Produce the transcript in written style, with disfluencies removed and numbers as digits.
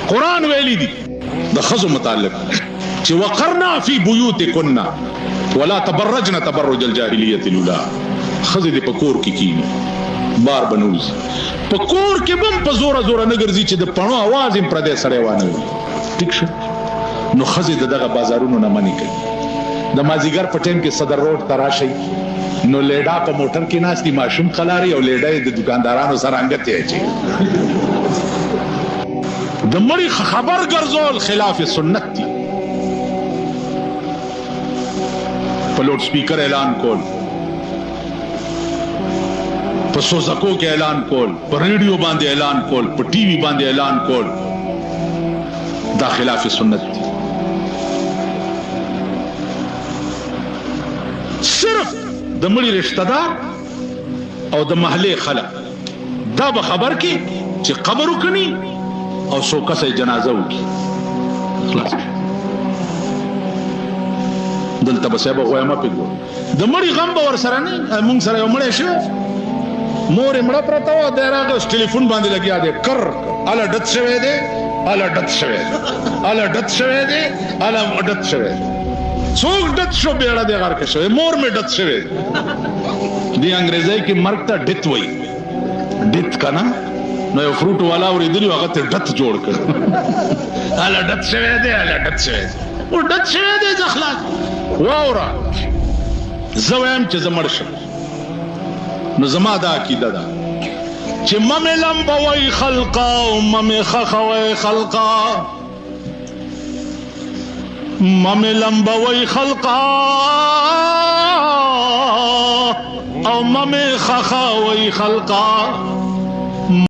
قرآن ویلی دی د ښځو متعلق چې وقرنا فی بیوتکن ولا تبرجن تبرج الجاهلیة الاولى. ښځې دې په کور کې کینی، بار بنوز په کور کې بم په زوره زوره نه ګرځي چې د پڼو आवाज هم پردی سړی وانه وي. ټیک شو. نو ښځې د دغه بازارونو نه منې کوي. د مازیګر په ټیم کې صدر روډ ته راشئ نو لیډا په موټر کې ناستي ماشوم خلاري او لیډا د دکاندارانو سره انګته اچي. د مړي خبر ګرځول خلاف سنت دي. په لوډ سپیکر اعلان کول، په سوزکو کې اعلان کول، په ریډیو باندې اعلان کول، په ټي وي باندې اعلان کول، دا خلاف سنت دي. صرف د مړي رشتہ دار او د محلې خلک دا به خبر کی چې قبر وکني او څو کسه جنازه وکي. خلاص دلته به سبا غوامه پیګو د مړي غم به ور سره نه. مونږ سره یو مړی شو، مور مړه پرته و، د راغه ټلیفون باندې لګیا دی، کر اله ډت شوی دی، اله ډت شوی دی، اله ډت شوی دی، اله ډت شوی دی. څوک ډت شو بیړه دی غار کې شوی، مور مې ډت شوی دی. انګریزي کې مرګ ته ډت وایي، ډت کنه. نو یو فروټ والا ورېدلی هغه ته ډت جوړ کړ، اله ډت شوی دی، اله ډت شوی دی، او ډت شوی دی. ځخلاص واوره زه وایم چې زه مړ شم نو زما دا عقیده ده چې ممې لمبوئ خلقا او ممې خخوئ خلقا، ممې لمبوئ خلقا او ممې خخوئ خلقا.